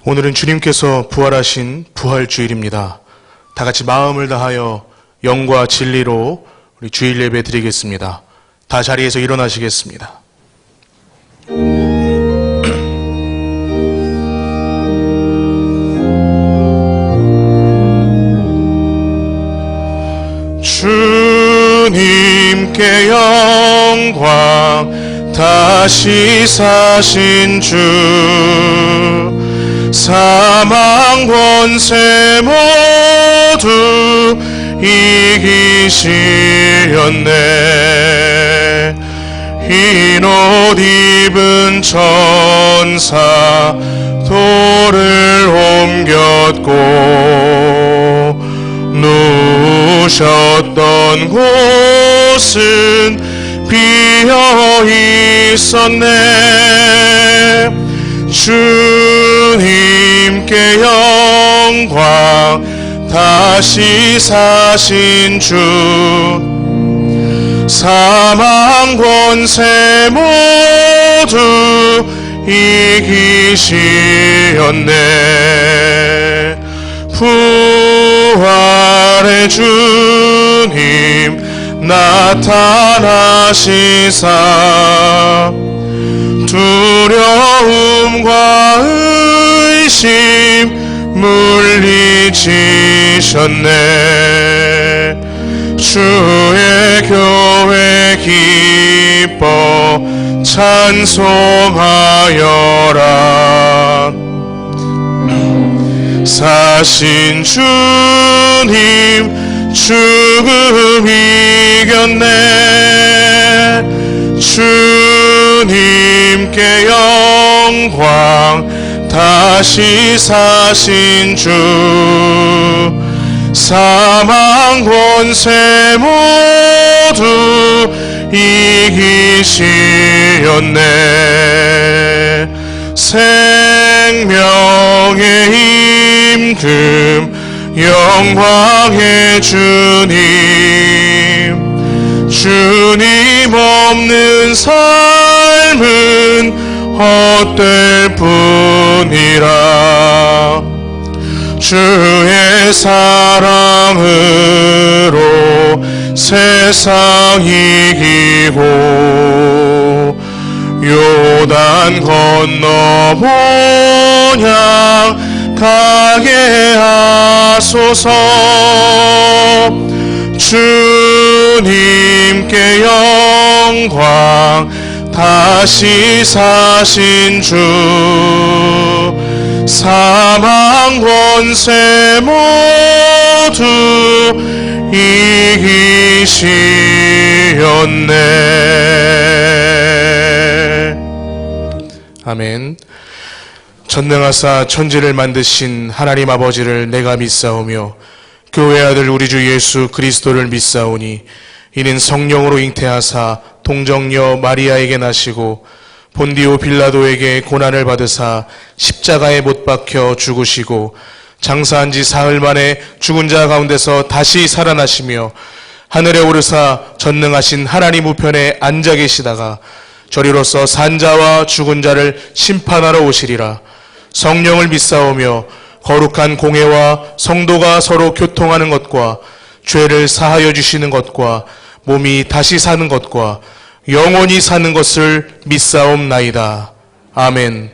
오늘은 주님께서 부활하신 부활주일입니다. 다 같이 마음을 다하여 영과 진리로 우리 주일 예배 드리겠습니다. 다 자리에서 일어나시겠습니다. 주님께 영광, 다시 사신 주, 사망 권세 모두 이기시렸네. 흰 옷 입은 천사 돌을 옮겼고 누우셨던 곳은 비어 있었네. 주님께 영광, 다시 사신 주, 사망 권세 모두 이기시었네. 부활의 주님 나타나시사 두려움과 의심 물리치셨네. 주의 교회 기뻐 찬송하여라. 사신 주님 죽음 이겼네. 주님께 영광, 다시 사신 주, 사망 권세 모두 이기시었네. 생명의 임금 영광의 주님, 주님 없는 삶은 헛될 뿐이라. 주의 사랑으로 세상 이기고 요단 건너 본향 가게 하소서. 주님께 영광, 다시 사신 주, 사망 권세 모두 이기시었네. 아멘. 전능하사 천지를 만드신 하나님 아버지를 내가 믿사오며 교회 아들 우리 주 예수 그리스도를 믿사오니 이는 성령으로 잉태하사 동정녀 마리아에게 나시고 본디오 빌라도에게 고난을 받으사 십자가에 못 박혀 죽으시고 장사한 지 사흘 만에 죽은 자 가운데서 다시 살아나시며 하늘에 오르사 전능하신 하나님 우편에 앉아 계시다가 저리로서 산자와 죽은 자를 심판하러 오시리라. 성령을 믿사오며 거룩한 공회와 성도가 서로 교통하는 것과 죄를 사하여 주시는 것과 몸이 다시 사는 것과 영원히 사는 것을 믿사옵나이다. 아멘.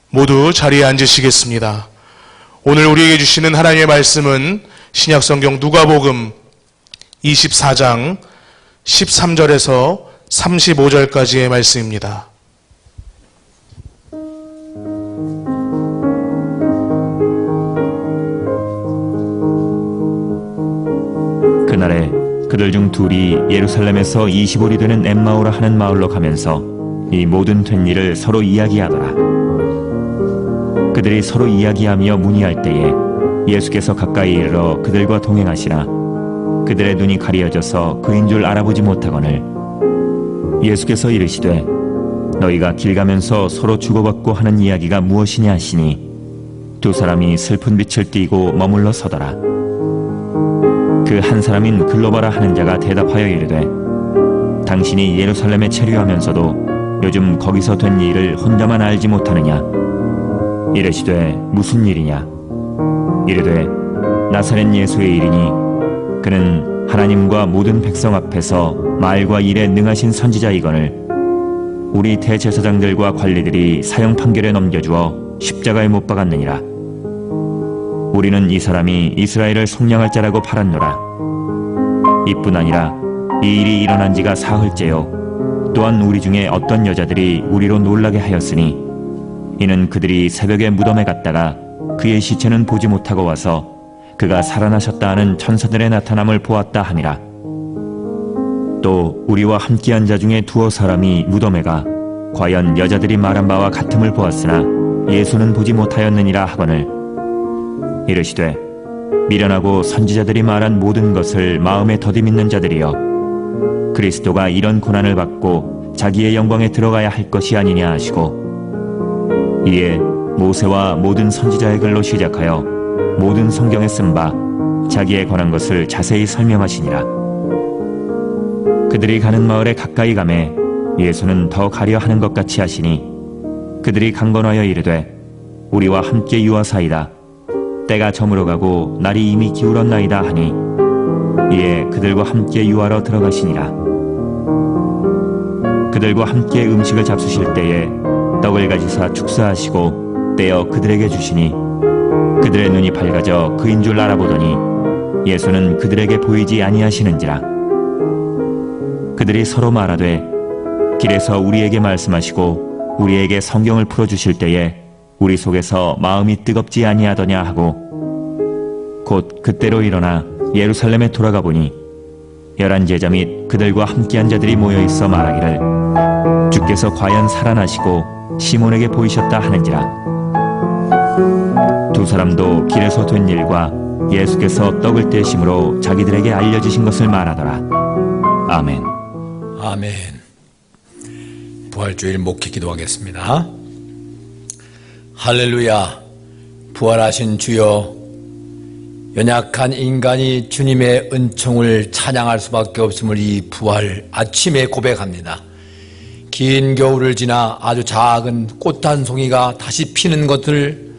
모두 자리에 앉으시겠습니다. 오늘 우리에게 주시는 하나님의 말씀은 신약성경 누가복음 24장 13절에서 35절까지의 말씀입니다. 그날에 그들 중 둘이 예루살렘에서 20올이 되는 엠마오라 하는 마을로 가면서 이 모든 된 일을 서로 이야기하더라. 그들이 서로 이야기하며 문의할 때에 예수께서 가까이 이르러 그들과 동행하시나 그들의 눈이 가리어져서 그인 줄 알아보지 못하거늘 예수께서 이르시되 너희가 길 가면서 서로 주고받고 하는 이야기가 무엇이냐 하시니 두 사람이 슬픈 빛을 띠고 머물러 서더라. 그 한 사람인 글로바라 하는 자가 대답하여 이르되 당신이 예루살렘에 체류하면서도 요즘 거기서 된 일을 혼자만 알지 못하느냐? 이르시되 무슨 일이냐? 이르되 나사렛 예수의 일이니 그는 하나님과 모든 백성 앞에서 말과 일에 능하신 선지자이거늘 우리 대제사장들과 관리들이 사형 판결에 넘겨주어 십자가에 못 박았느니라. 우리는 이 사람이 이스라엘을 속량할 자라고 팔았노라. 이뿐 아니라 이 일이 일어난 지가 사흘째요. 또한 우리 중에 어떤 여자들이 우리로 놀라게 하였으니 이는 그들이 새벽에 무덤에 갔다가 그의 시체는 보지 못하고 와서 그가 살아나셨다 하는 천사들의 나타남을 보았다 함이라. 또 우리와 함께한 자 중에 두어 사람이 무덤에 가 과연 여자들이 말한 바와 같음을 보았으나 예수는 보지 못하였느니라 하거늘 이르시되 미련하고 선지자들이 말한 모든 것을 마음에 더디 믿는 자들이여 그리스도가 이런 고난을 받고 자기의 영광에 들어가야 할 것이 아니냐 하시고 이에 모세와 모든 선지자의 글로 시작하여 모든 성경에 쓴 바 자기에 관한 것을 자세히 설명하시니라. 그들이 가는 마을에 가까이 가매 예수는 더 가려 하는 것 같이 하시니 그들이 강건하여 이르되 우리와 함께 유하사이다. 때가 저물어가고 날이 이미 기울었나이다 하니 이에 그들과 함께 유하러 들어가시니라. 그들과 함께 음식을 잡수실 때에 떡을 가지사 축사하시고 떼어 그들에게 주시니 그들의 눈이 밝아져 그인 줄 알아보더니 예수는 그들에게 보이지 아니하시는지라. 그들이 서로 말하되 길에서 우리에게 말씀하시고 우리에게 성경을 풀어주실 때에 우리 속에서 마음이 뜨겁지 아니하더냐 하고 곧 그때로 일어나 예루살렘에 돌아가 보니 11 제자 및 그들과 함께한 자들이 모여있어 말하기를 주께서 과연 살아나시고 시몬에게 보이셨다 하는지라. 두 사람도 길에서 된 일과 예수께서 떡을 떼심으로 자기들에게 알려주신 것을 말하더라. 아멘. 아멘. 부활주일 목회 기도하겠습니다. 할렐루야. 부활하신 주여, 연약한 인간이 주님의 은총을 찬양할 수밖에 없음을 이 부활 아침에 고백합니다. 긴 겨울을 지나 아주 작은 꽃 한 송이가 다시 피는 것을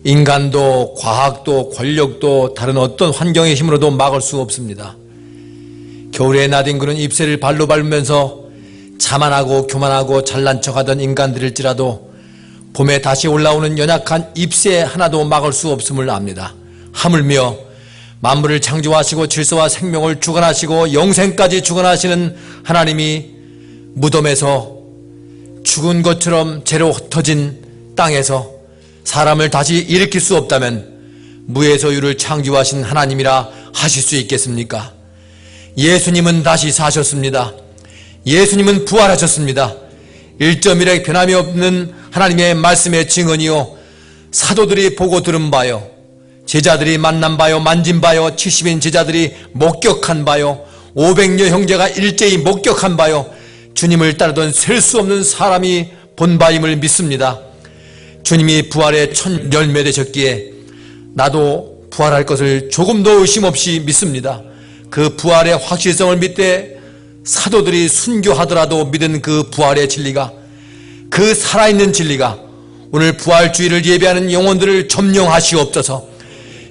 인간도 과학도 권력도 다른 어떤 환경의 힘으로도 막을 수 없습니다. 겨울에 나뒹구는 잎새를 발로 밟으면서 자만하고 교만하고 잘난 척하던 인간들일지라도 봄에 다시 올라오는 연약한 잎새 하나도 막을 수 없음을 압니다. 하물며 만물을 창조하시고 질서와 생명을 주관하시고 영생까지 주관하시는 하나님이 무덤에서 죽은 것처럼 재로 흩어진 땅에서 사람을 다시 일으킬 수 없다면 무에서 유를 창조하신 하나님이라 하실 수 있겠습니까? 예수님은 다시 사셨습니다. 예수님은 부활하셨습니다. 1.1의 변함이 없는 하나님의 말씀의 증언이요, 사도들이 보고 들은 바요, 제자들이 만난 바요, 만진 바요, 70인 제자들이 목격한 바요, 500여 형제가 일제히 목격한 바요, 주님을 따르던 셀 수 없는 사람이 본 바임을 믿습니다. 주님이 부활의 첫 열매 되셨기에 나도 부활할 것을 조금도 의심 없이 믿습니다. 그 부활의 확실성을 믿되 사도들이 순교하더라도 믿은 그 부활의 진리가, 그 살아있는 진리가 오늘 부활주의를 예배하는 영혼들을 점령하시옵소서.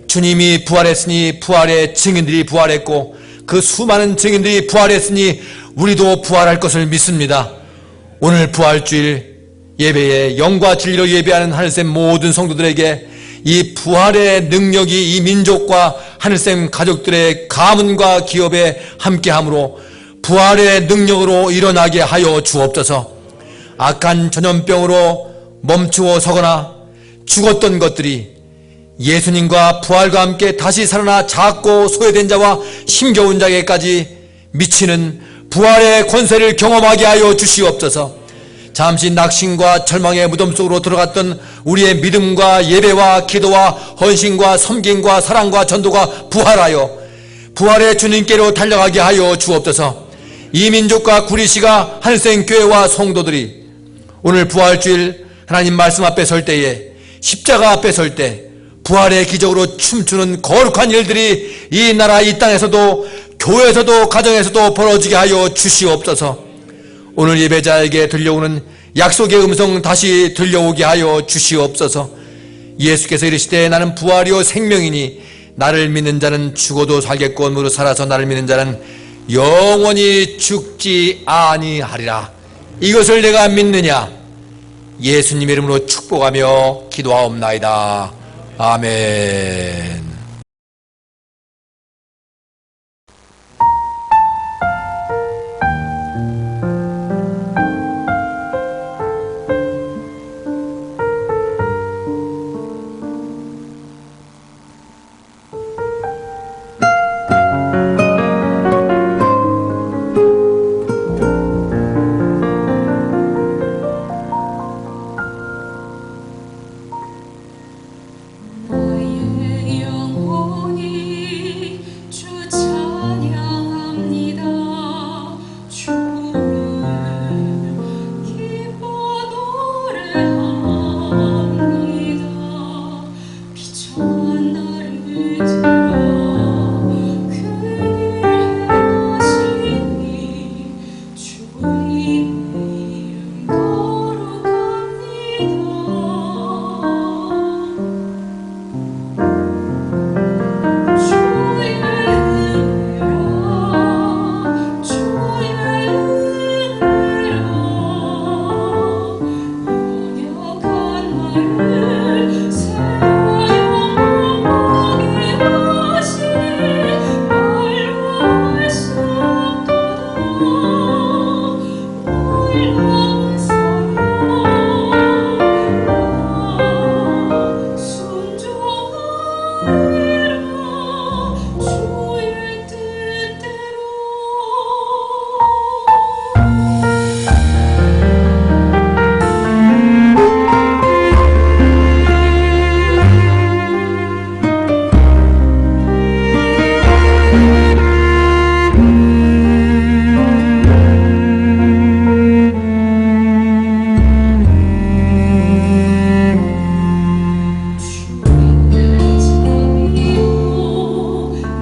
주님이 부활했으니 부활의 증인들이 부활했고 그 수많은 증인들이 부활했으니 우리도 부활할 것을 믿습니다. 오늘 부활주일 예배에 영과 진리로 예배하는 하늘샘 모든 성도들에게 이 부활의 능력이 이 민족과 하늘샘 가족들의 가문과 기업에 함께함으로 부활의 능력으로 일어나게 하여 주옵소서. 악한 전염병으로 멈추어 서거나 죽었던 것들이 예수님과 부활과 함께 다시 살아나 작고 소외된 자와 힘겨운 자에게까지 미치는 부활의 권세를 경험하게 하여 주시옵소서. 잠시 낙심과 절망의 무덤 속으로 들어갔던 우리의 믿음과 예배와 기도와 헌신과 섬김과 사랑과 전도가 부활하여 부활의 주님께로 달려가게 하여 주옵소서. 이 민족과 구리시가 하늘생 교회와 성도들이 오늘 부활주일 하나님 말씀 앞에 설 때에, 십자가 앞에 설 때 부활의 기적으로 춤추는 거룩한 일들이 이 나라 이 땅에서도 교회에서도 가정에서도 벌어지게 하여 주시옵소서. 오늘 예배자에게 들려오는 약속의 음성 다시 들려오게 하여 주시옵소서. 예수께서 이르시되 나는 부활이요 생명이니 나를 믿는 자는 죽어도 살겠고 무릇 살아서 나를 믿는 자는 영원히 죽지 아니하리라. 이것을 내가 믿느냐? 예수님 이름으로 축복하며 기도하옵나이다. 아멘. 나의 영혼이 주 찬양합니다. 주를 기뻐 노래합니다. 비천한 나를 들어 그 일을 행하시니 주의 이름 거룩합니다. 주의 뜻대로 주의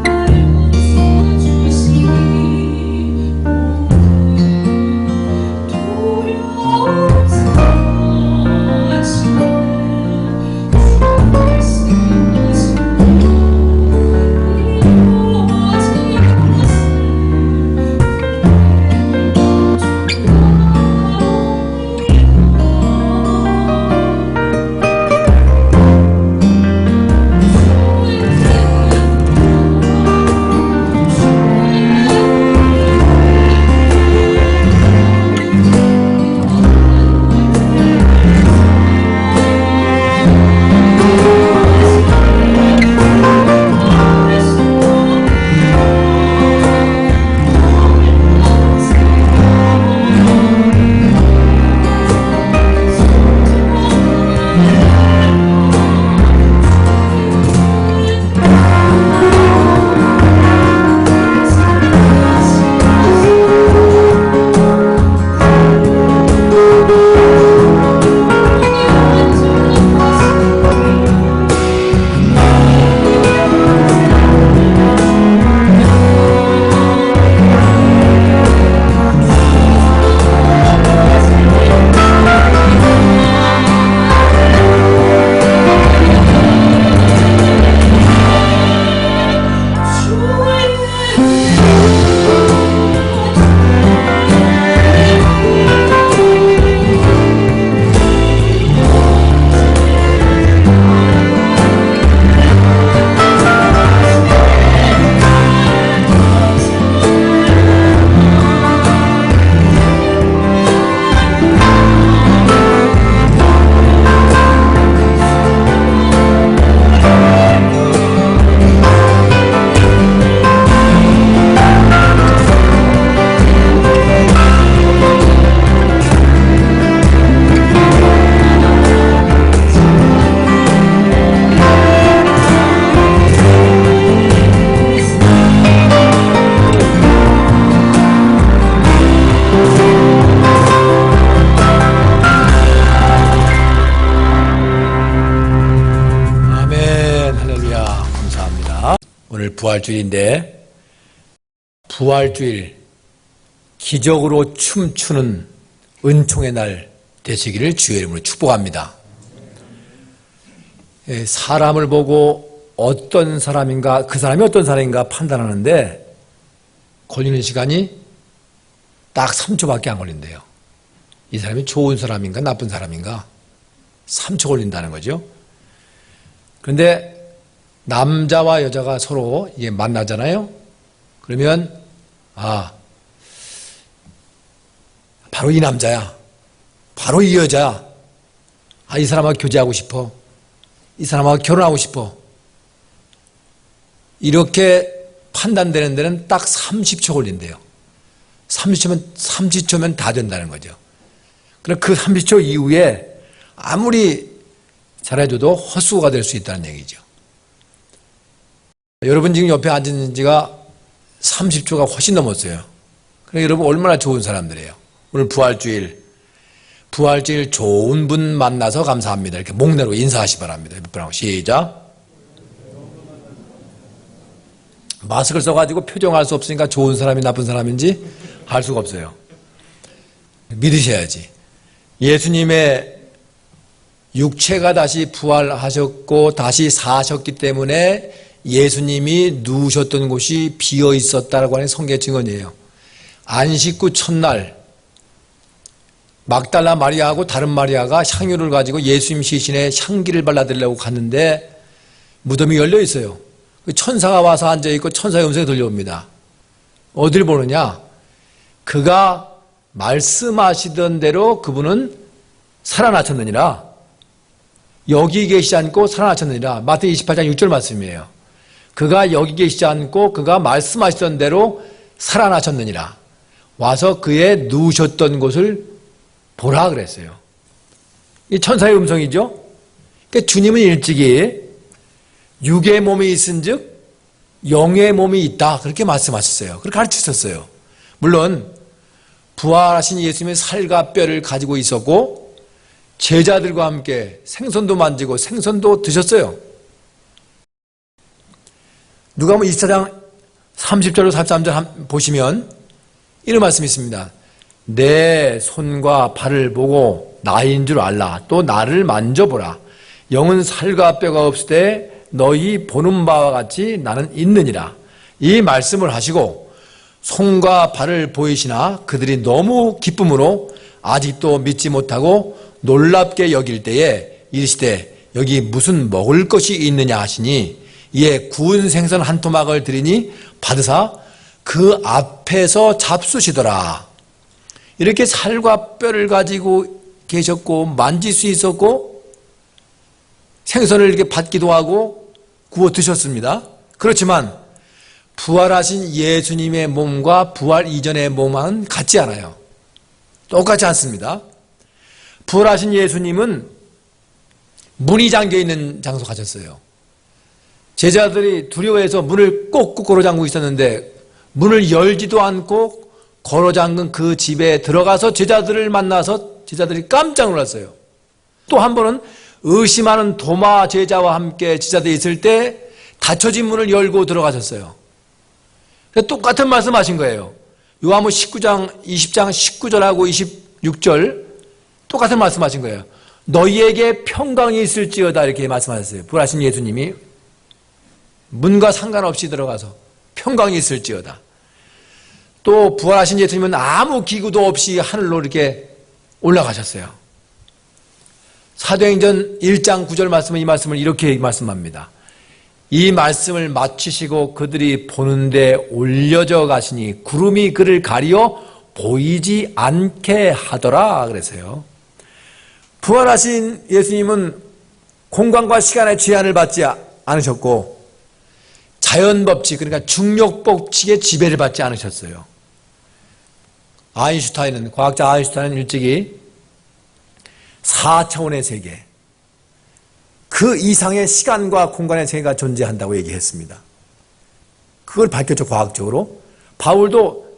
날 건져주시니 두려움을 사하시네. 오늘 부활주일인데 부활주일 기적으로 춤추는 은총의 날 되시기를 주의 이름으로 축복합니다. 사람을 보고 어떤 사람인가, 그 사람이 어떤 사람인가 판단하는데 걸리는 시간이 딱 3초밖에 안 걸린대요. 이 사람이 좋은 사람인가 나쁜 사람인가 3초 걸린다는 거죠. 그런데 남자와 여자가 서로 이게 만나잖아요. 그러면 바로 이 남자야, 바로 이 여자야, 이 사람하고 교제하고 싶어, 이 사람하고 결혼하고 싶어, 이렇게 판단되는 데는 딱 30초 걸린대요. 30초면 다 된다는 거죠. 그럼 그 30초 이후에 아무리 잘해줘도 헛수고가 될 수 있다는 얘기죠. 여러분 지금 옆에 앉은 지가 30초가 훨씬 넘었어요. 그러니까 여러분 얼마나 좋은 사람들이에요. 오늘 부활주일 좋은 분 만나서 감사합니다. 이렇게 목 내로 인사하시 바랍니다. 몇 번 하고 시작. 마스크를 써가지고 표정할 수 없으니까 좋은 사람이 나쁜 사람인지 알 수가 없어요. 믿으셔야지. 예수님의 육체가 다시 부활하셨고 다시 사셨기 때문에 예수님이 누우셨던 곳이 비어 있었다라고 하는 성경 증언이에요. 안식 후 첫날 막달라 마리아하고 다른 마리아가 향유를 가지고 예수님 시신에 향기를 발라드리려고 갔는데 무덤이 열려 있어요. 천사가 와서 앉아있고 천사의 음성이 들려옵니다. 어디를 보느냐? 그가 말씀하시던 대로 그분은 살아나셨느니라. 여기 계시지 않고 살아나셨느니라. 마태복음 28장 6절 말씀이에요. 그가 여기 계시지 않고 그가 말씀하시던 대로 살아나셨느니라. 와서 그의 누우셨던 곳을 보라 그랬어요. 이 천사의 음성이죠. 그러니까 주님은 일찍이 육의 몸이 있은즉 영의 몸이 있다 그렇게 말씀하셨어요. 그렇게 가르치셨어요. 물론 부활하신 예수님의 살과 뼈를 가지고 있었고 제자들과 함께 생선도 만지고 생선도 드셨어요. 누가복음 24장 30절로 33절 보시면 이런 말씀이 있습니다. 내 손과 발을 보고 나인 줄 알라. 또 나를 만져보라. 영은 살과 뼈가 없을 때 너희 보는 바와 같이 나는 있느니라. 이 말씀을 하시고 손과 발을 보이시나 그들이 너무 기쁨으로 아직도 믿지 못하고 놀랍게 여길 때에 이르시되 여기 무슨 먹을 것이 있느냐 하시니 이에 구운 생선 한 토막을 드리니 받으사 그 앞에서 잡수시더라. 이렇게 살과 뼈를 가지고 계셨고 만질 수 있었고 생선을 이렇게 받기도 하고 구워 드셨습니다. 그렇지만 부활하신 예수님의 몸과 부활 이전의 몸은 같지 않아요. 똑같지 않습니다. 부활하신 예수님은 문이 잠겨있는 장소 가셨어요. 제자들이 두려워해서 문을 꼭꼭 걸어 잠그고 있었는데 문을 열지도 않고 걸어 잠근 그 집에 들어가서 제자들을 만나서 제자들이 깜짝 놀랐어요. 또 한 번은 의심하는 도마 제자와 함께 제자들이 있을 때 닫혀진 문을 열고 들어가셨어요. 똑같은 말씀 하신 거예요. 요한복음 19장 20장 19절하고 26절 똑같은 말씀 하신 거예요. 너희에게 평강이 있을지어다 이렇게 말씀하셨어요. 부활하신 예수님이 문과 상관없이 들어가서 평강이 있을지어다. 또 부활하신 예수님은 아무 기구도 없이 하늘로 이렇게 올라가셨어요. 사도행전 1장 9절 말씀은 이 말씀을 이렇게 말씀합니다. 이 말씀을 마치시고 그들이 보는데 올려져 가시니 구름이 그를 가리어 보이지 않게 하더라 그랬어요. 부활하신 예수님은 공간과 시간의 제한을 받지 않으셨고 자연법칙 그러니까 중력법칙의 지배를 받지 않으셨어요. 과학자 아인슈타인은 일찍이 4차원의 세계 그 이상의 시간과 공간의 세계가 존재한다고 얘기했습니다. 그걸 밝혔죠. 과학적으로. 바울도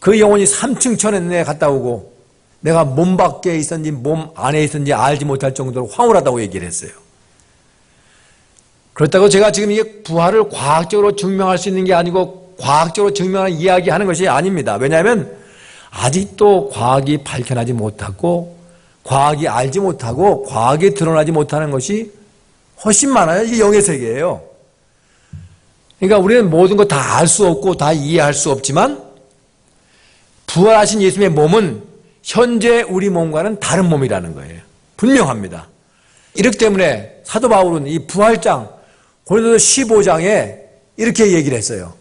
그 영혼이 3층 천에 갔다 오고 내가 몸 밖에 있었는지 몸 안에 있었는지 알지 못할 정도로 황홀하다고 얘기를 했어요. 그렇다고 제가 지금 이게 부활을 과학적으로 증명할 수 있는 게 아니고 과학적으로 증명하는 이야기하는 것이 아닙니다. 왜냐하면 아직도 과학이 밝혀나지 못하고 과학이 알지 못하고 과학이 드러나지 못하는 것이 훨씬 많아요. 이게 영의 세계예요. 그러니까 우리는 모든 거 다 알 수 없고 다 이해할 수 없지만 부활하신 예수님의 몸은 현재 우리 몸과는 다른 몸이라는 거예요. 분명합니다. 이렇기 때문에 사도 바울은 이 부활장 고린도서 15장에 이렇게 얘기를 했어요.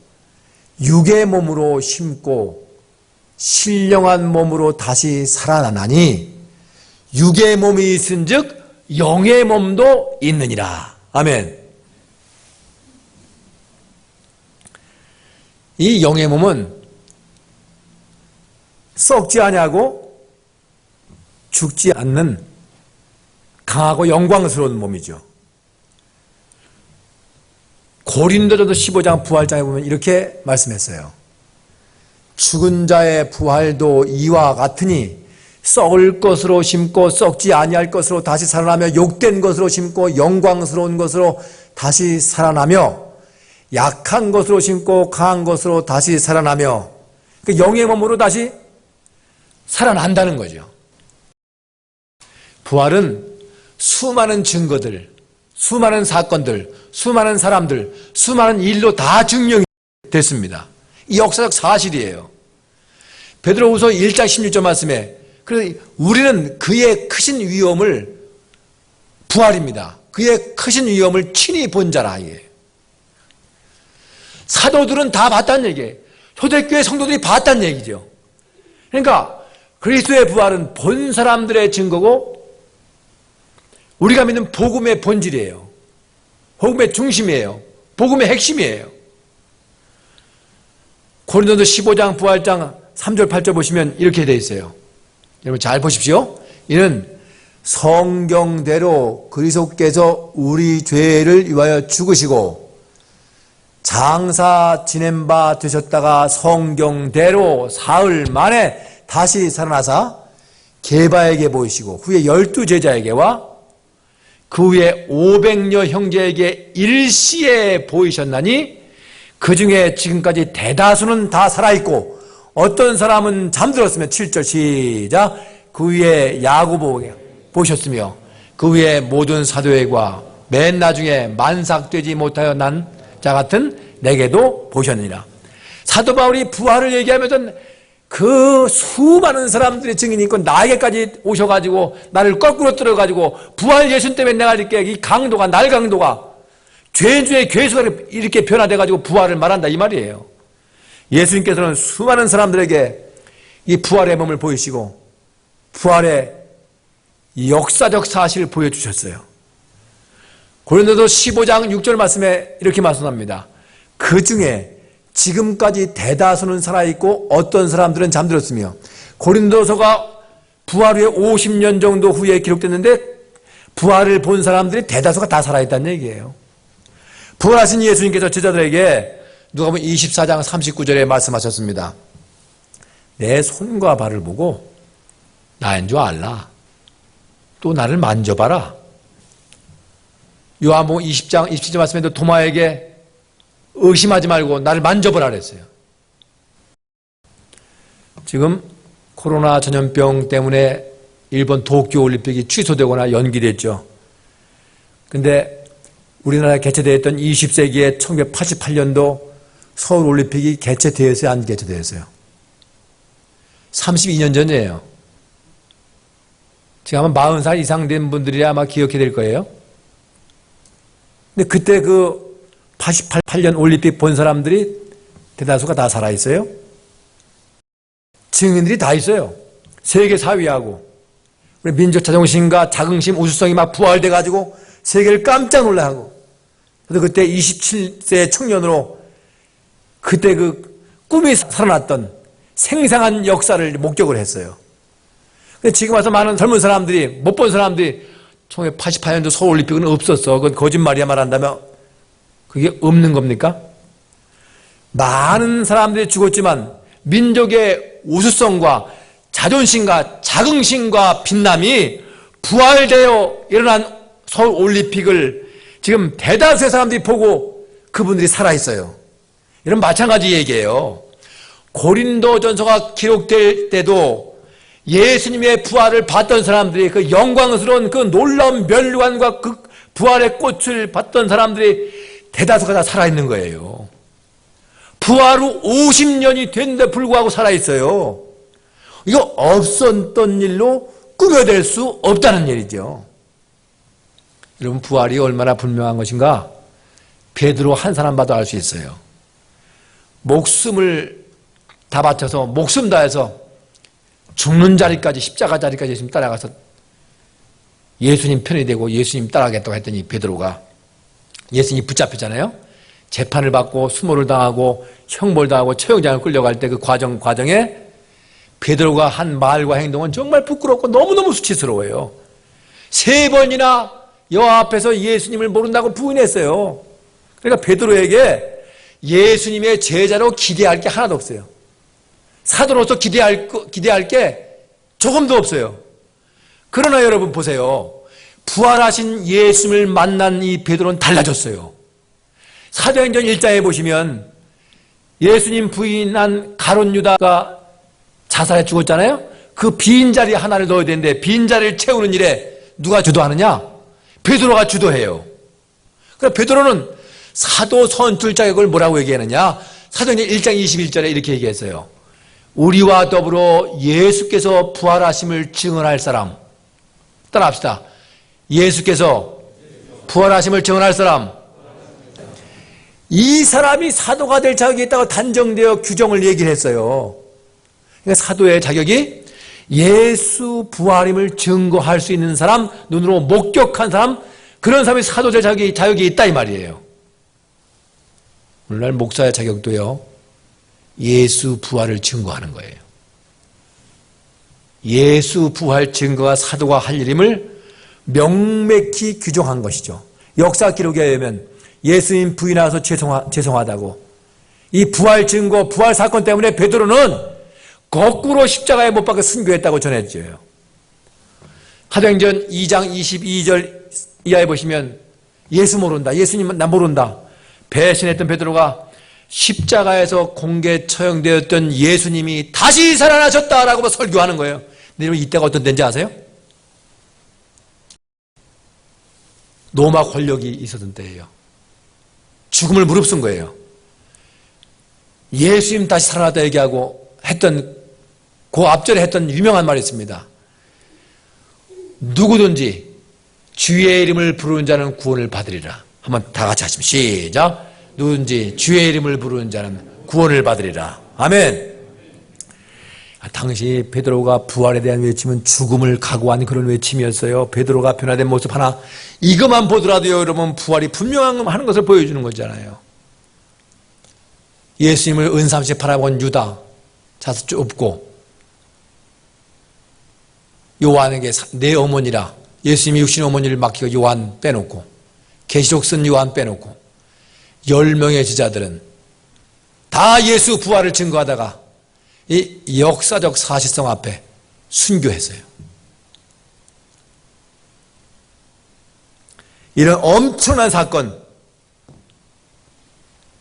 육의 몸으로 심고 신령한 몸으로 다시 살아나나니 육의 몸이 있은즉 영의 몸도 있느니라. 아멘. 이 영의 몸은 썩지 아니하고 죽지 않는 강하고 영광스러운 몸이죠. 고린도전서 15장 부활장에 보면 이렇게 말씀했어요. 죽은 자의 부활도 이와 같으니 썩을 것으로 심고 썩지 아니할 것으로 다시 살아나며 욕된 것으로 심고 영광스러운 것으로 다시 살아나며 약한 것으로 심고 강한 것으로 다시 살아나며 그 영의 몸으로 다시 살아난다는 거죠. 부활은 수많은 증거들, 수많은 사건들, 수많은 사람들, 수많은 일로 다 증명이 됐습니다. 이 역사적 사실이에요. 베드로후서 1장 16절 말씀에 그래서 우리는 그의 크신 위엄을 부활입니다. 그의 크신 위엄을 친히 본 자라 이게. 사도들은 다 봤다는 얘기예요. 초대교회 성도들이 봤다는 얘기죠. 그러니까 그리스도의 부활은 본 사람들의 증거고 우리가 믿는 복음의 본질이에요. 복음의 중심이에요. 복음의 핵심이에요. 고린도서 15장 부활장 3절 8절 보시면 이렇게 되어 있어요. 여러분 잘 보십시오. 이는 성경대로 그리스도께서 우리 죄를 위하여 죽으시고 장사 지낸 바 되셨다가 성경대로 사흘 만에 다시 살아나사 게바에게 보이시고 후에 12제자에게와 그 후에 500여 형제에게 일시에 보이셨나니 그 중에 지금까지 대다수는 다 살아있고 어떤 사람은 잠들었으며 7절 시작 그 후에 야고보에게 보셨으며 그 후에 모든 사도에게와 맨 나중에 만삭되지 못하여 난 자 같은 내게도 보셨느니라. 사도 바울이 부활을 얘기하면서 그 수많은 사람들의 증인이 있고 나에게까지 오셔가지고 나를 거꾸로 들어가지고 부활 예수 때문에 내가 이렇게 이 강도가 날 강도가 죄 중에 괴수가 이렇게 변화돼가지고 부활을 말한다 이 말이에요. 예수님께서는 수많은 사람들에게 이 부활의 몸을 보이시고 부활의 역사적 사실을 보여주셨어요. 고린도서 15장 6절 말씀에 이렇게 말씀합니다. 그 중에 지금까지 대다수는 살아있고 어떤 사람들은 잠들었으며 고린도서가 부활 후에 50년 정도 후에 기록됐는데 부활을 본 사람들이 대다수가 다 살아있다는 얘기예요. 부활하신 예수님께서 제자들에게 누가복음 24장 39절에 말씀하셨습니다. 내 손과 발을 보고 나인 줄 알라. 또 나를 만져봐라. 요한복음 20장 27절 말씀에도 도마에게 의심하지 말고 나를 만져보라 그랬어요. 지금 코로나 전염병 때문에 일본 도쿄올림픽이 취소되거나 연기됐죠. 근데 우리나라에 개최되었던 20세기에 1988년도 서울올림픽이 개최되었어요? 안 개최되었어요? 32년 전이에요. 지금 아마 40살 이상 된 분들이 아마 기억해 될 거예요. 근데 그때 그 88년 올림픽 본 사람들이 대다수가 다 살아있어요. 증인들이 다 있어요. 세계 4위하고 우리 민족 자존심과 자긍심, 우수성이 막 부활돼가지고 세계를 깜짝 놀라하고 그래서 그때 27세 청년으로 그때 그 꿈이 살아났던 생생한 역사를 목격을 했어요. 근데 지금 와서 많은 젊은 사람들이 못 본 사람들이 1988년도 서울올림픽은 없었어. 그건 거짓말이야 말한다면 그게 없는 겁니까? 많은 사람들이 죽었지만 민족의 우수성과 자존심과 자긍심과 빛남이 부활되어 일어난 서울올림픽을 지금 대다수의 사람들이 보고 그분들이 살아있어요. 이런 마찬가지 얘기예요. 고린도전서가 기록될 때도 예수님의 부활을 봤던 사람들이 그 영광스러운 그 놀라운 멸관과 그 부활의 꽃을 받던 사람들이 대다수가 다 살아있는 거예요. 부활 후 50년이 됐는데 불구하고 살아있어요. 이거 없었던 일로 꾸며낼 수 없다는 일이죠. 여러분, 부활이 얼마나 분명한 것인가 베드로 한 사람 봐도 알 수 있어요. 목숨을 다 바쳐서 목숨 다해서 죽는 자리까지, 십자가 자리까지 예수님 따라가서 예수님 편이 되고 예수님 따라가겠다고 했더니 베드로가, 예수님이 붙잡혔잖아요. 재판을 받고 수모를 당하고 형벌 당하고 처형장을 끌려갈 때 그 과정에 베드로가 한 말과 행동은 정말 부끄럽고 너무너무 수치스러워요. 3번이나 여호와 앞에서 예수님을 모른다고 부인했어요. 그러니까 베드로에게 예수님의 제자로 기대할 게 하나도 없어요. 사도로서 기대할 게 조금도 없어요. 그러나 여러분 보세요. 부활하신 예수님을 만난 이 베드로는 달라졌어요. 사도행전 1장에 보시면 예수님 부인한 가룟 유다가 자살해 죽었잖아요. 그 빈 자리 하나를 넣어야 되는데 빈 자리를 채우는 일에 누가 주도하느냐? 베드로가 주도해요. 그래서 베드로는 사도 선출 자격을 뭐라고 얘기하느냐? 사도행전 1장 21절에 이렇게 얘기했어요. 우리와 더불어 예수께서 부활하심을 증언할 사람. 따라합시다. 예수께서 부활하심을 증언할 사람. 이 사람이 사도가 될 자격이 있다고 단정되어 규정을 얘기를 했어요. 그러니까 사도의 자격이 예수 부활임을 증거할 수 있는 사람, 눈으로 목격한 사람, 그런 사람이 사도 될 자격이 있다 이 말이에요. 오늘날 목사의 자격도요, 예수 부활을 증거하는 거예요. 예수 부활 증거가 사도가 할 일임을 명백히 규정한 것이죠. 역사 기록에 의하면 예수님 부인하셔서 죄송하다고, 이 부활 증거, 부활 사건 때문에 베드로는 거꾸로 십자가에 못 박혀 순교했다고 전했죠. 사도행전 2장 22절 이하에 보시면 예수 모른다, 예수님 나 모른다, 배신했던 베드로가 십자가에서 공개 처형되었던 예수님이 다시 살아나셨다라고 설교하는 거예요. 근데 여러분, 이때가 어떤 때인지 아세요? 로마 권력이 있었던 때예요. 죽음을 무릅쓴 거예요. 예수님 다시 살아났다 얘기하고 했던, 그 앞전에 했던 유명한 말이 있습니다. 누구든지 주의 이름을 부르는 자는 구원을 받으리라. 한번 다 같이 하시면 시작. 누구든지 주의 이름을 부르는 자는 구원을 받으리라. 아멘. 당시 베드로가 부활에 대한 외침은 죽음을 각오한 그런 외침이었어요. 베드로가 변화된 모습 하나, 이것만 보더라도 여러분 부활이 분명한 것을 보여주는 거잖아요. 예수님을 은삼시 바라본 유다 자서 좁고, 요한에게 내 어머니라, 예수님이 육신 어머니를 맡기고 요한 빼놓고, 계시록 쓴 요한 빼놓고 10명의 제자들은 다 예수 부활을 증거하다가 이 역사적 사실성 앞에 순교했어요. 이런 엄청난 사건,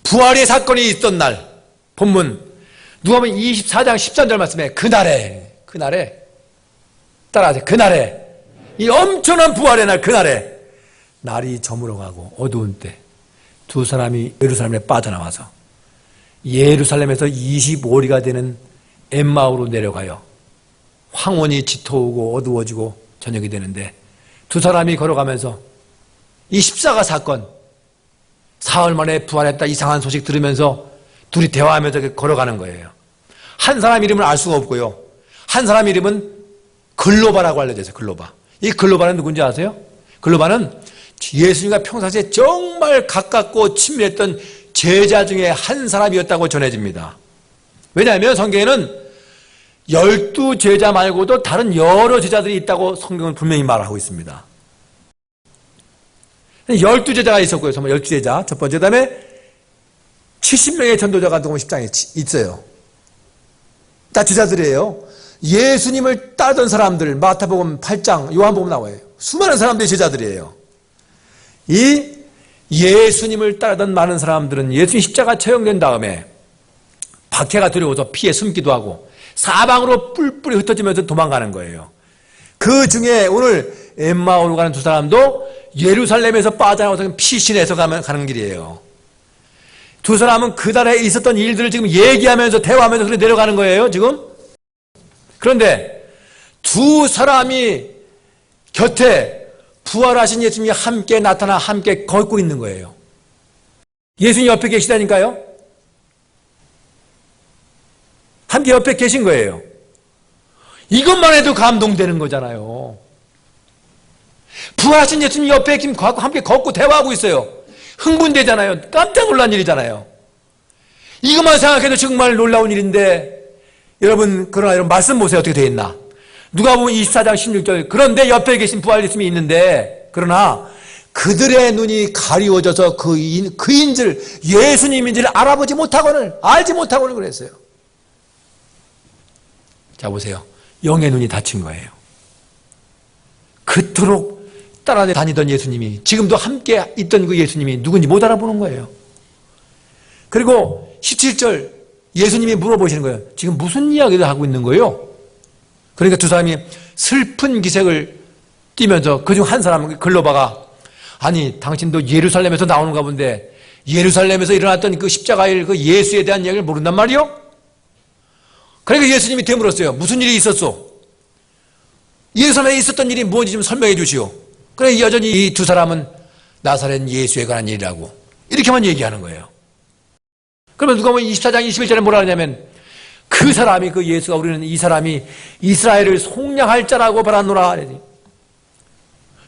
부활의 사건이 있던 날, 본문 누가복음 24장 13절 말씀에 그날에 따라하세요. 그날에, 이 엄청난 부활의 날, 그날에 날이 저물어가고 어두운 때 두 사람이 예루살렘에 빠져나와서 예루살렘에서 25리가 되는 엠마오로 내려가요. 황혼이 짙어오고 어두워지고 저녁이 되는데 두 사람이 걸어가면서 이 십자가 사건, 사흘 만에 부활했다 이상한 소식 들으면서 둘이 대화하면서 걸어가는 거예요. 한 사람 이름을 알 수가 없고요. 한 사람 이름은 글로바라고 알려져 있어요. 글로바. 이 글로바는 누군지 아세요? 글로바는 예수님과 평상시에 정말 가깝고 친밀했던 제자 중에 한 사람이었다고 전해집니다. 왜냐하면 성경에는 12제자 말고도 다른 여러 제자들이 있다고 성경은 분명히 말하고 있습니다. 12제자가 있었고요. 정말 12제자. 첫 번째, 그 다음에 70명의 전도자가 누가복음 10장에 있어요. 다 제자들이에요. 예수님을 따르던 사람들, 마태복음 8장, 요한복음 나와요. 수많은 사람들이 제자들이에요. 이 예수님을 따르던 많은 사람들은 예수님 십자가 처형된 다음에 박해가 두려워서 피해 숨기도 하고 사방으로 뿔뿔이 흩어지면서 도망가는 거예요. 그 중에 오늘 엠마오로 가는 두 사람도 예루살렘에서 빠져나와서 피신해서 가는 길이에요. 두 사람은 그달에 있었던 일들을 지금 얘기하면서 대화하면서 그렇게 내려가는 거예요, 지금. 그런데 두 사람이 곁에 부활하신 예수님이 함께 나타나 함께 걷고 있는 거예요. 예수님 옆에 계시다니까요. 함께 옆에 계신 거예요. 이것만 해도 감동되는 거잖아요. 부활하신 예수님 옆에 지금 함께 걷고 대화하고 있어요. 흥분되잖아요. 깜짝 놀란 일이잖아요. 이것만 생각해도 정말 놀라운 일인데, 여러분, 그러나 여러분 말씀 보세요. 어떻게 되어 있나. 누가복음 24장 16절. 그런데 옆에 계신 부활 예수님이 있는데, 그러나 그들의 눈이 가리워져서 그인줄 예수님인지를 알지 못하고는 그랬어요. 자, 보세요. 영의 눈이 닫힌 거예요. 그토록 따라다니던 예수님이, 지금도 함께 있던 그 예수님이 누군지 못 알아보는 거예요. 그리고 17절 예수님이 물어보시는 거예요. 지금 무슨 이야기를 하고 있는 거예요? 그러니까 두 사람이 슬픈 기색을 띠면서 그중 한 사람은 글로바가, 아니 당신도 예루살렘에서 나오는가 본데 예루살렘에서 일어났던 그 십자가일 그 예수에 대한 이야기를 모른단 말이요? 그러니까 예수님이 되물었어요. 무슨 일이 있었소? 예루살렘에 있었던 일이 무엇인지 좀 설명해 주시오. 그래, 여전히 이 두 사람은 나사렛 예수에 관한 일이라고 이렇게만 얘기하는 거예요. 그러면 누가 보면 24장 21절에 뭐라 하냐면, 그 사람이, 그 예수가, 우리는 이 사람이 이스라엘을 속량할 자라고 바라노라.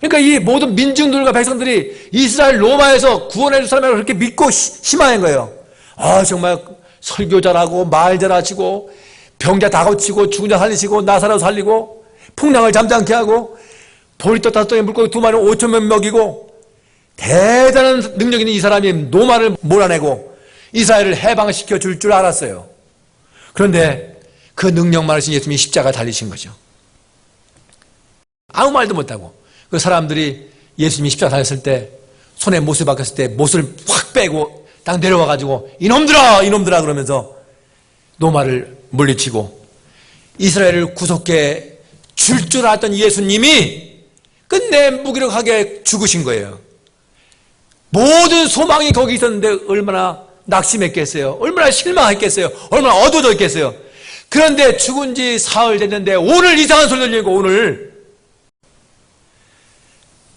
그러니까 이 모든 민중들과 백성들이 이스라엘 로마에서 구원해 줄 사람이라고 그렇게 믿고 희망한 거예요. 아, 정말 설교 잘하고 말 잘하시고 병자 다 고치고 죽은 자 살리시고 나사로 살리고 풍랑을 잠잠케 하고 돌이 떴다 땅에 물고기 2마리 5,000명 먹이고 대단한 능력 있는 이 사람이 노마를 몰아내고 이스라엘을 해방시켜 줄 줄 알았어요. 그런데 그 능력 많으신 예수님이 십자가 달리신 거죠. 아무 말도 못하고 그 사람들이 예수님이 십자가 달렸을 때 손에 못을 박혔을 때 못을 확 빼고 딱 내려와가지고 이놈들아 그러면서 노마를 물리치고 이스라엘을 구속해 줄 알았던 예수님이 끝내 무기력하게 죽으신 거예요. 모든 소망이 거기 있었는데 얼마나 낙심했겠어요. 얼마나 실망했겠어요. 얼마나 어두워졌겠어요. 그런데 죽은 지 사흘 됐는데 오늘 이상한 소리 들리고 오늘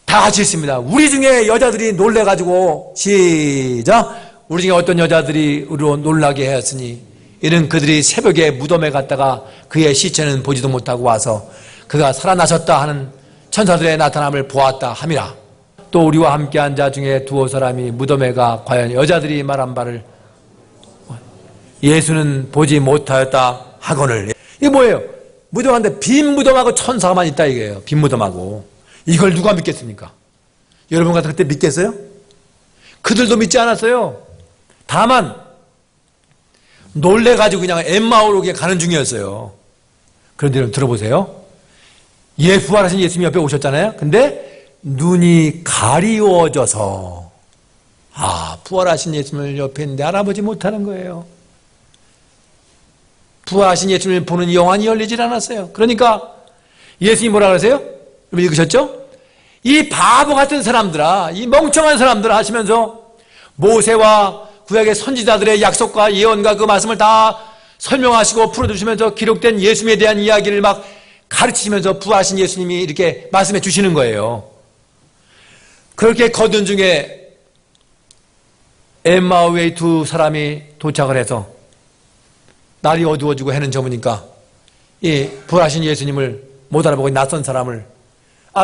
다 같이 있습니다. 우리 중에 여자들이 놀래가지고 시작. 우리 중에 어떤 여자들이 우리로 놀라게 하였으니 이는 그들이 새벽에 무덤에 갔다가 그의 시체는 보지도 못하고 와서 그가 살아나셨다 하는 천사들의 나타남을 보았다 함이라. 또 우리와 함께한 자 중에 두어 사람이 무덤에 가 과연 여자들이 말한 바를 예수는 보지 못하였다 하거늘. 이게 뭐예요? 무덤한데 빈 무덤하고 천사만 있다 이거예요. 빈 무덤하고. 이걸 누가 믿겠습니까? 여러분 같은 그때 믿겠어요? 그들도 믿지 않았어요. 다만 놀래가지고 그냥 엠마오로 가는 중이었어요. 그런데 여러분 들어보세요. 부활하신 예수님이 옆에 오셨잖아요. 근데 눈이 가리워져서 부활하신 예수님을 옆에 있는데 알아보지 못하는 거예요. 부활하신 예수님을 보는 영안이 열리질 않았어요. 그러니까 예수님이 뭐라 그러세요? 여러분 읽으셨죠? 이 바보 같은 사람들아, 이 멍청한 사람들아 하시면서 모세와 구약의 선지자들의 약속과 예언과 그 말씀을 다 설명하시고 풀어주시면서 기록된 예수님에 대한 이야기를 막 가르치시면서 부활하신 예수님이 이렇게 말씀해 주시는 거예요. 그렇게 걷는 중에 엠마오의 두 사람이 도착을 해서 날이 어두워지고 해는 저무니까 이 부활하신 예수님을 못 알아보고 낯선 사람을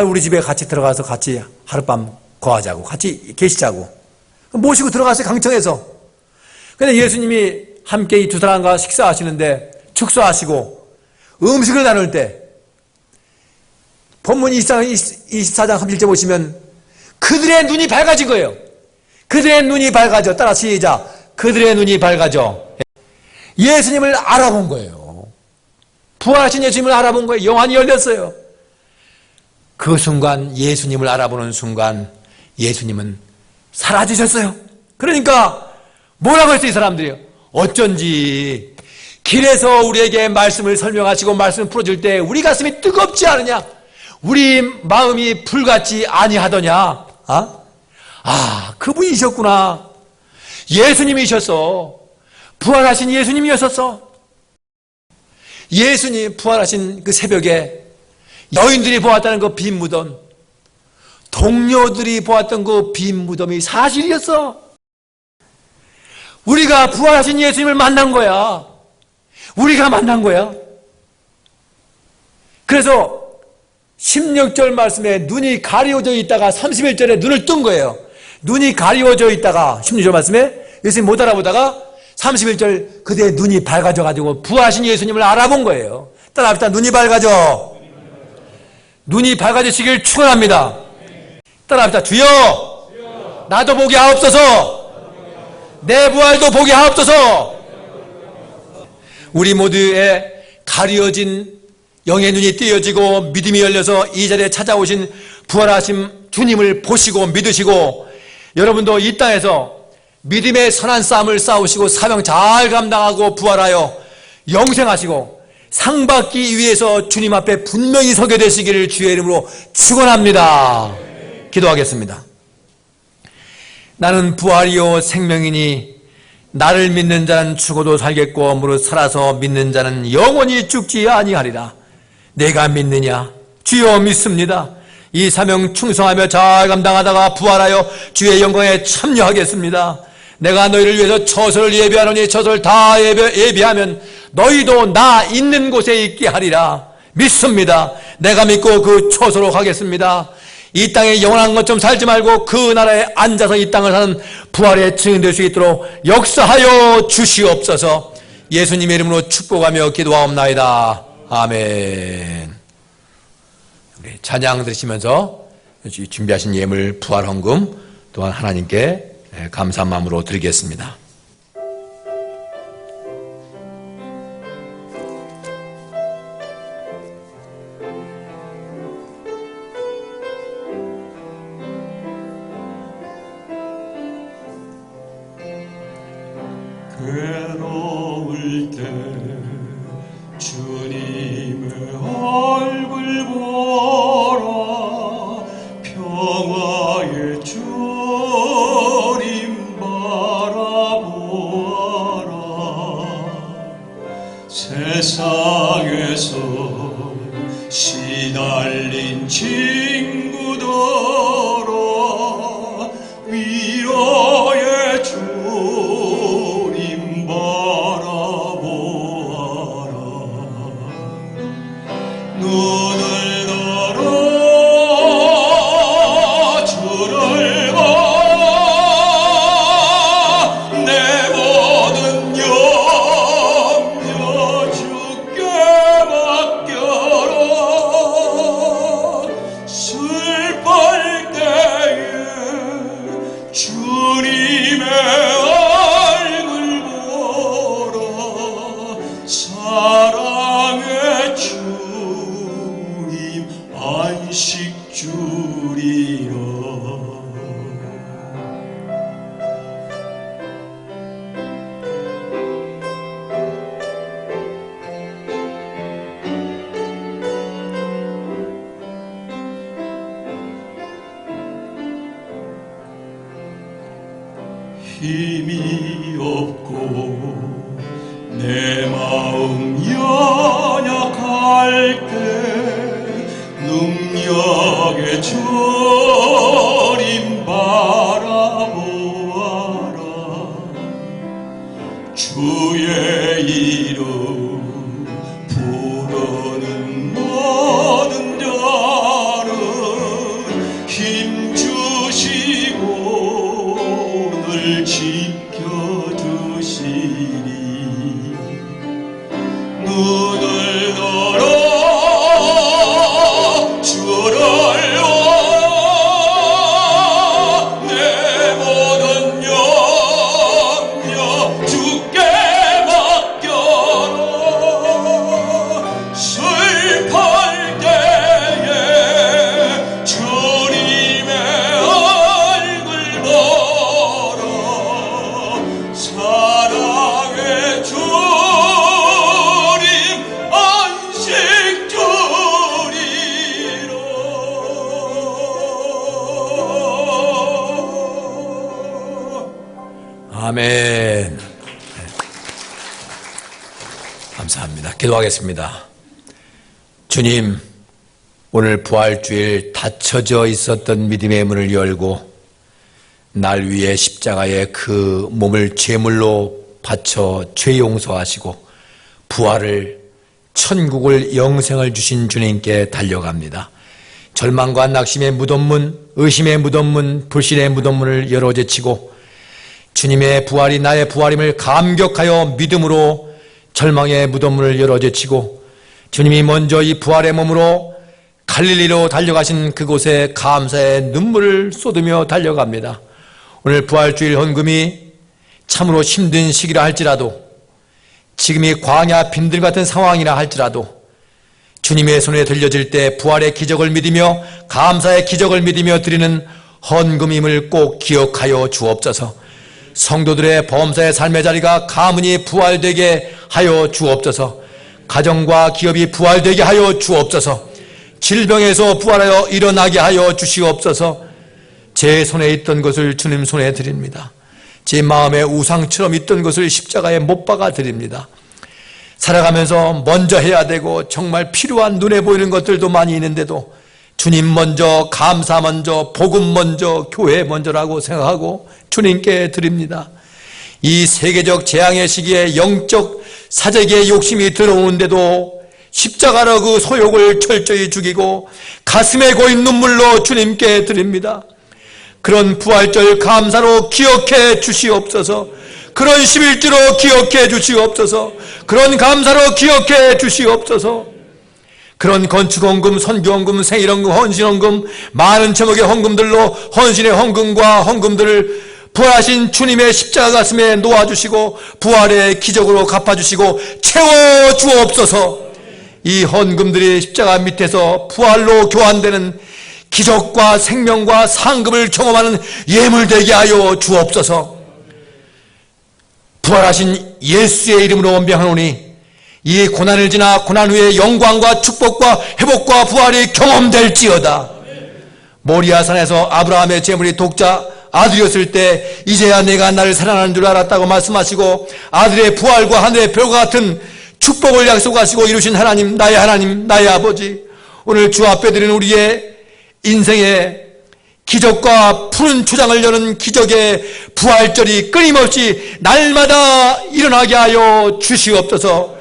우리 집에 같이 들어가서 같이 하룻밤 거하자고 같이 계시자고 모시고 들어갔어요. 강청에서. 근데 예수님이 함께 이 두 사람과 식사하시는데 축사하시고 음식을 나눌 때 본문 24장 31절 보시면 그들의 눈이 밝아진 거예요. 그들의 눈이 밝아져. 따라 시작. 그들의 눈이 밝아져. 예수님을 알아본 거예요. 부활하신 예수님을 알아본 거예요. 영안이 열렸어요. 그 순간 예수님을 알아보는 순간 예수님은 사라지셨어요. 그러니까 뭐라고 했어요 이 사람들이요. 어쩐지 길에서 우리에게 말씀을 설명하시고 말씀을 풀어줄 때 우리 가슴이 뜨겁지 않으냐, 우리 마음이 불같지 아니하더냐. 그분이셨구나. 예수님이셨어. 부활하신 예수님이었었어. 예수님 부활하신 그 새벽에 여인들이 보았다는 그 빈 무덤, 동료들이 보았던 그 빈 무덤이 사실이었어. 우리가 부활하신 예수님을 만난 거야. 우리가 만난 거야. 그래서 16절 말씀에 눈이 가리워져 있다가 31절에 눈을 뜬 거예요. 눈이 가리워져 있다가 16절 말씀에 예수님 못 알아보다가 31절 그대의 눈이 밝아져 가지고 부활하신 예수님을 알아본 거예요. 따라합시다. 눈이 밝아져. 눈이 밝아지시길 축원합니다. 따라합시다. 주여 나도 보게 하옵소서. 내 부활도 보게 하옵소서. 우리 모두의 가려진 영의 눈이 띄어지고 믿음이 열려서 이 자리에 찾아오신 부활하신 주님을 보시고 믿으시고 여러분도 이 땅에서 믿음의 선한 싸움을 싸우시고 사명 잘 감당하고 부활하여 영생하시고 상 받기 위해서 주님 앞에 분명히 서게 되시기를 주의 이름으로 축원합니다. 기도하겠습니다. 나는 부활이요 생명이니 나를 믿는 자는 죽어도 살겠고 무릇 살아서 믿는 자는 영원히 죽지 아니하리라. 내가 믿느냐? 주여 믿습니다. 이 사명 충성하며 잘 감당하다가 부활하여 주의 영광에 참여하겠습니다. 내가 너희를 위해서 처소를 예비하노니 처소를 다 예비하면 너희도 나 있는 곳에 있게 하리라. 믿습니다. 내가 믿고 그 처소로 가겠습니다. 이 땅에 영원한 것 좀 살지 말고 그 나라에 앉아서 이 땅을 사는 부활의 증인 될 수 있도록 역사하여 주시옵소서. 예수님의 이름으로 축복하며 기도하옵나이다. 아멘. 우리 찬양 들으시면서 준비하신 예물 부활 헌금 또한 하나님께 감사한 마음으로 드리겠습니다. 괴로울 때 주님의 얼굴 보라 평화의 주님 바라보아라 세상에서 시달린 친구들아 위로의 주님 바라보아라 눈을 들어 주를 봐 내 모든 염려 주께 맡겨라 슬플 때에 주님의 얼굴 보라 사랑의 주님 안식 주리라 힘이 없고 내 마음 연약할 때 능력의 주님 바라보아라 주의 이름 부르는 모든 자는 힘 주시고 늘 지켜주시니 눈을 들어 주를 와 내 모든 염려 주께 맡겨라 슬플 때에 주님의 얼굴 보라 사랑의 주님 아멘. 감사합니다. 기도하겠습니다. 주님, 오늘 부활주일 닫혀져 있었던 믿음의 문을 열고 날 위해 십자가에 그 몸을 제물로 바쳐 죄 용서하시고 부활을, 천국을, 영생을 주신 주님께 달려갑니다. 절망과 낙심의 무덤문, 의심의 무덤문, 불신의 무덤문을 열어 제치고 주님의 부활이 나의 부활임을 감격하여 믿음으로 절망의 무덤문을 열어 제치고 주님이 먼저 이 부활의 몸으로 갈릴리로 달려가신 그곳에 감사의 눈물을 쏟으며 달려갑니다. 오늘 부활주일 헌금이 참으로 힘든 시기라 할지라도, 지금이 광야 빈들 같은 상황이라 할지라도 주님의 손에 들려질 때 부활의 기적을 믿으며 감사의 기적을 믿으며 드리는 헌금임을 꼭 기억하여 주옵소서. 성도들의 범사의 삶의 자리가 가문이 부활되게 하여 주옵소서. 가정과 기업이 부활되게 하여 주옵소서. 질병에서 부활하여 일어나게 하여 주시옵소서. 제 손에 있던 것을 주님 손에 드립니다. 제 마음에 우상처럼 있던 것을 십자가에 못 박아 드립니다. 살아가면서 먼저 해야 되고 정말 필요한 눈에 보이는 것들도 많이 있는데도 주님 먼저, 감사 먼저, 복음 먼저, 교회 먼저라고 생각하고 주님께 드립니다. 이 세계적 재앙의 시기에 영적 사재기의 욕심이 들어오는데도 십자가로 그 소욕을 철저히 죽이고 가슴에 고인 눈물로 주님께 드립니다. 그런 부활절 감사로 기억해 주시옵소서. 그런 11주로 기억해 주시옵소서. 그런 감사로 기억해 주시옵소서. 그런 건축헌금, 선교헌금, 생일헌금, 헌신헌금, 많은 제목의 헌금들로 헌신의 헌금과 헌금들을 부활하신 주님의 십자가 가슴에 놓아주시고 부활의 기적으로 갚아주시고 채워주옵소서. 이 헌금들이 십자가 밑에서 부활로 교환되는 기적과 생명과 상급을 경험하는 예물되게 하여 주옵소서. 부활하신 예수의 이름으로 명하노니 이 고난을 지나 고난 후에 영광과 축복과 회복과 부활이 경험될지어다. 모리아산에서 아브라함의 제물이 독자 아들이었을 때 이제야 내가 나를 사랑하는 줄 알았다고 말씀하시고 아들의 부활과 하늘의 별과 같은 축복을 약속하시고 이루신 하나님, 나의 아버지, 오늘 주 앞에 드리는 우리의 인생의 기적과 푸른 초장을 여는 기적의 부활절이 끊임없이 날마다 일어나게 하여 주시옵소서.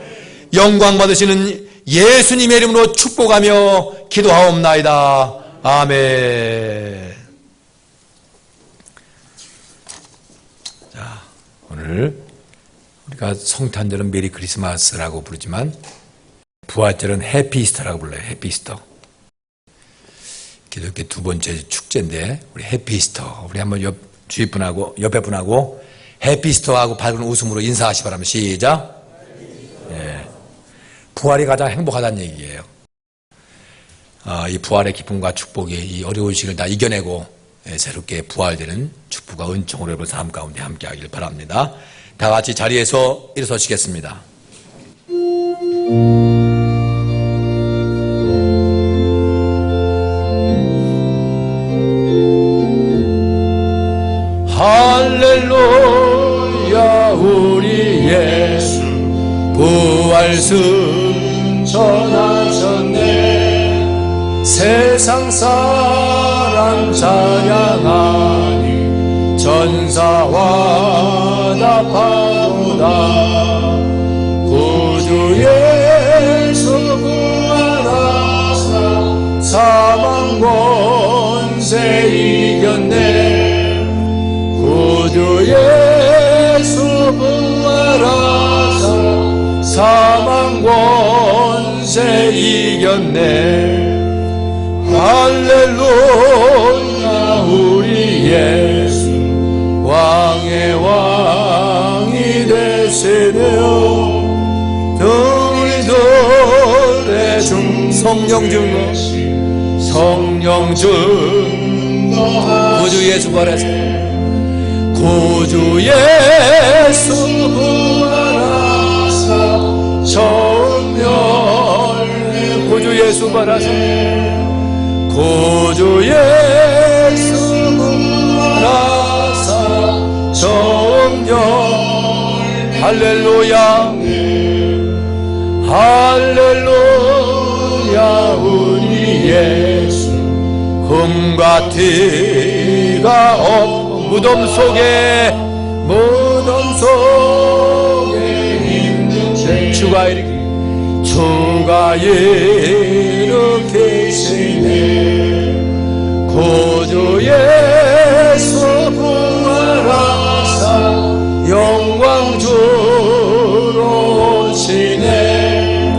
영광 받으시는 예수님의 이름으로 축복하며 기도하옵나이다. 아멘. 자, 오늘 우리가 성탄절은 메리 크리스마스라고 부르지만 부활절은 해피이스터라고 불러요. 해피이스터. 기독교 두 번째 축제인데 우리 해피이스터, 우리 한번 주위 분하고 옆에 분하고 해피이스터하고 밝은 웃음으로 인사하시 바랍니다. 시작. 예. 부활이 가장 행복하다는 얘기예요. 이 부활의 기쁨과 축복이 이 어려운 시기를 다 이겨내고 새롭게 부활되는 축복과 은총으로 여러분 삶 가운데 함께하길 바랍니다. 다 같이 자리에서 일어서시겠습니다. 할렐루야 우리 예수 부활승 전하셨네. 세상 사람 찬양하니 전사와 답하도다. 구주 예수 부활하사 사망 권세 이겼네. 구주 예수 부활하사 사망 권세 이겼네. 할렐루야 우리 예수 왕의 왕이 되시네요. 우리들의 중 성령 중 성령 중 구주 예수 부활하사 구주 예수 부활하사 처음 열매. 구주 예수 부활하사 구주 예수 부활하사 처음 할렐루야 할렐루야 우리 예수 흠과 티가 없 무덤 속에 있는 주가 일으키시네 구주 예수 부활하사 영광 주로 오시네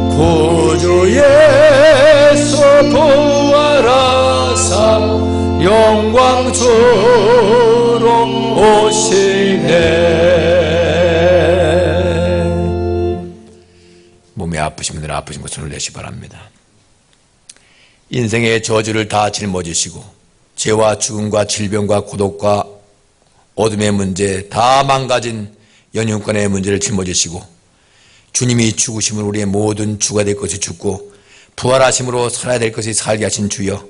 구주 예수 부활하사 영광 주로 오시네. 몸이 아프신 분들 아프신 곳 손을 내시 바랍니다. 인생의 저주를 다 짊어지시고 죄와 죽음과 질병과 고독과 어둠의 문제 다 망가진 연육간의 문제를 짊어지시고 주님이 죽으심으로 우리의 모든 주가 될 것이 죽고 부활하심으로 살아야 될 것이 살게 하신 주여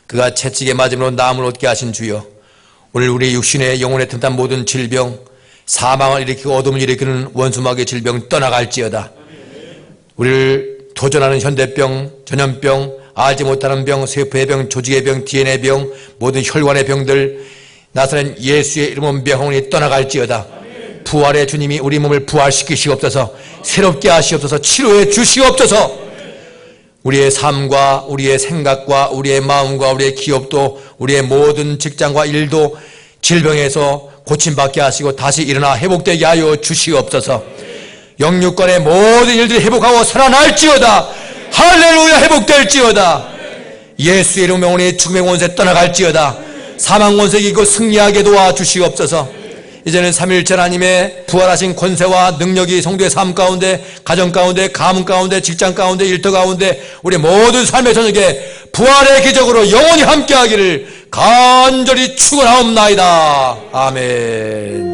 그가 채찍에 맞음으로 나음을 얻게 하신 주여 오늘 우리 육신의 영혼에 틈탄 모든 질병 사망을 일으키고 어둠을 일으키는 원수마귀의 질병 떠나갈지어다. 우리를 도전하는 현대병, 전염병, 알지 못하는 병, 세포의 병, 조직의 병, DNA 병, 모든 혈관의 병들 나사렛 예수의 이름은 병원이 떠나갈지어다. 부활의 주님이 우리 몸을 부활시키시옵소서 새롭게 하시옵소서 치료해 주시옵소서 우리의 삶과 우리의 생각과 우리의 마음과 우리의 기업도 우리의 모든 직장과 일도 질병에서 고침받게 하시고 다시 일어나 회복되게 하여 주시옵소서 영육간의 모든 일들이 회복하고 살아날지어다. 할렐루야 회복될지어다. 예수의 이름 명원이 죽음의 권세 떠나갈지어다. 사망 권세 이기고 승리하게 도와주시옵소서. 이제는 삼위일체 하나님의 부활하신 권세와 능력이 성도의 삶 가운데 가정 가운데 가문 가운데 직장 가운데 일터 가운데 우리 모든 삶의 저녁에 부활의 기적으로 영원히 함께하기를 간절히 축원하옵나이다. 아멘.